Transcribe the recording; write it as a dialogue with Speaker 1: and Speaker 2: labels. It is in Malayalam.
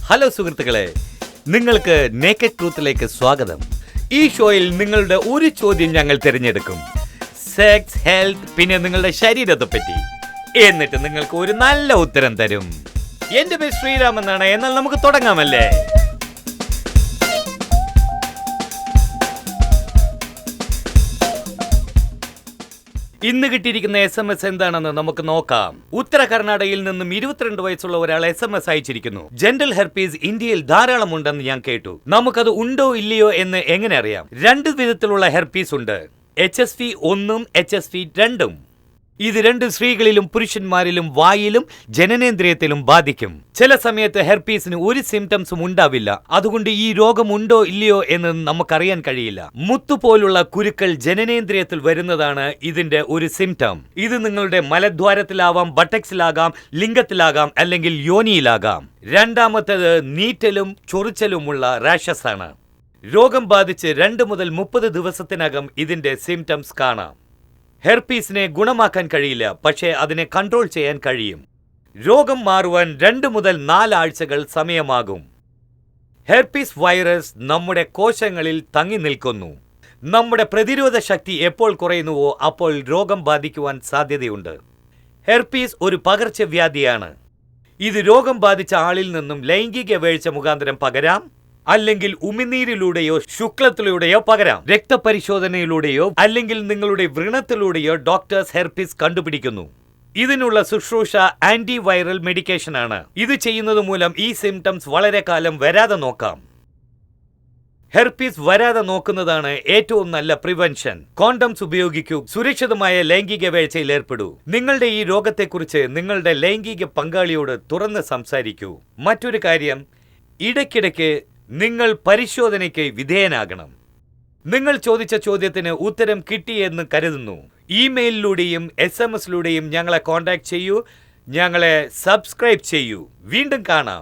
Speaker 1: ഹലോ സുഹൃത്തുക്കളെ, നിങ്ങൾക്ക് നേക്കഡ് ട്രൂത്തിലേക്ക് സ്വാഗതം. ഈ ഷോയിൽ നിങ്ങളുടെ ഒരു ചോദ്യം ഞങ്ങൾ തിരഞ്ഞെടുക്കും. സെക്സ്, ഹെൽത്ത്, പിന്നെ നിങ്ങളുടെ ശരീരത്തെ പറ്റി. എന്നിട്ട് നിങ്ങൾക്ക് ഒരു നല്ല ഉത്തരം തരും. എന്റെ പേര് ശ്രീരാം എന്നാണ്. എന്നാൽ നമുക്ക് തുടങ്ങാമല്ലേ? ഇന്ന് കിട്ടിയിരിക്കുന്ന SMS എന്താണെന്ന് നമുക്ക് നോക്കാം. ഉത്തര കർണാടകയിൽ നിന്നും 22 വയസ്സുള്ള ഒരാൾ SMS അയച്ചിരിക്കുന്നു. ജെന്റൽ ഹെർപ്പീസ് ഇന്ത്യയിൽ ധാരാളം ഉണ്ടെന്ന് ഞാൻ കേട്ടു. നമുക്കത് ഉണ്ടോ ഇല്ലയോ എന്ന് എങ്ങനെ അറിയാം? 2 വിധത്തിലുള്ള ഹെർപ്പീസ് ഉണ്ട്. HSV 1 HSV 2. ഇത് 2 സ്ത്രീകളിലും പുരുഷന്മാരിലും വായിലും ജനനേന്ദ്രിയത്തിലും ബാധിക്കും. ചില സമയത്ത് ഹെർപ്പീസിന് ഒരു സിംറ്റംസും ഉണ്ടാവില്ല. അതുകൊണ്ട് ഈ രോഗം ഉണ്ടോ ഇല്ലയോ എന്ന് നമുക്കറിയാൻ കഴിയില്ല. മുത്തുപോലുള്ള കുരുക്കൾ ജനനേന്ദ്രിയത്തിൽ വരുന്നതാണ് ഇതിന്റെ ഒരു സിംറ്റം. ഇത് നിങ്ങളുടെ മലദ്വാരത്തിലാവാം, ബട്ടക്സിലാകാം, ലിംഗത്തിലാകാം, അല്ലെങ്കിൽ യോനിയിലാകാം. രണ്ടാമത്തേത് നീറ്റലും ചൊറിച്ചലുമുള്ള റാഷസ് ആണ്. രോഗം ബാധിച്ച് 2 മുതൽ 30 ദിവസത്തിനകം ഇതിന്റെ സിംറ്റംസ് കാണാം. ഹെർപ്പീസിനെ ഗുണമാക്കാൻ കഴിയില്ല, പക്ഷേ അതിനെ കൺട്രോൾ ചെയ്യാൻ കഴിയും. രോഗം മാറുവാൻ 2 മുതൽ 4 ആഴ്ചകൾ സമയമാകും. ഹെർപ്പീസ് വൈറസ് നമ്മുടെ കോശങ്ങളിൽ തങ്ങി നിൽക്കുന്നു. നമ്മുടെ പ്രതിരോധ ശക്തി എപ്പോൾ കുറയുന്നുവോ അപ്പോൾ രോഗം ബാധിക്കുവാൻ സാധ്യതയുണ്ട്. ഹെർപ്പീസ് ഒരു പകർച്ചവ്യാധിയാണ്. ഇത് രോഗം ബാധിച്ച ആളിൽ നിന്നും ലൈംഗിക വീഴ്ച മുഖാന്തരം പകരാം, അല്ലെങ്കിൽ ഉമിനീരിലൂടെയോ ശുക്ലത്തിലൂടെയോ പകരാം. രക്തപരിശോധനയിലൂടെയോ അല്ലെങ്കിൽ നിങ്ങളുടെ വ്രണത്തിലൂടെയോ ഡോക്ടേഴ്സ് ഹെർപ്പീസ് കണ്ടുപിടിക്കുന്നു. ഇതിനുള്ള ശുശ്രൂഷ ആന്റിവൈറൽ മെഡിക്കേഷൻ ആണ്. ഇത് ചെയ്യുന്നത് മൂലം ഈ സിംറ്റംസ് വളരെ കാലം വരാതെ നോക്കാം. ഹെർപ്പീസ് വരാതെ നോക്കുന്നതാണ് ഏറ്റവും നല്ല പ്രിവെൻഷൻ. കോണ്ടംസ് ഉപയോഗിക്കൂ. സുരക്ഷിതമായ ലൈംഗിക വീഴ്ചയിൽ ഏർപ്പെടൂ. നിങ്ങളുടെ ഈ രോഗത്തെക്കുറിച്ച് നിങ്ങളുടെ ലൈംഗിക പങ്കാളിയോട് തുറന്ന് സംസാരിക്കൂ. മറ്റൊരു കാര്യം, ഇടയ്ക്കിടയ്ക്ക് നിങ്ങൾ പരിശോധനയ്ക്ക് വിധേയനാകണം. നിങ്ങൾ ചോദിച്ച ചോദ്യത്തിന് ഉത്തരം കിട്ടിയെന്ന് കരുതുന്നു. ഇമെയിലിലൂടെയും SMS ലൂടെയും ഞങ്ങളെ കോൺടാക്ട് ചെയ്യൂ. ഞങ്ങളെ സബ്സ്ക്രൈബ് ചെയ്യൂ. വീണ്ടും കാണാം.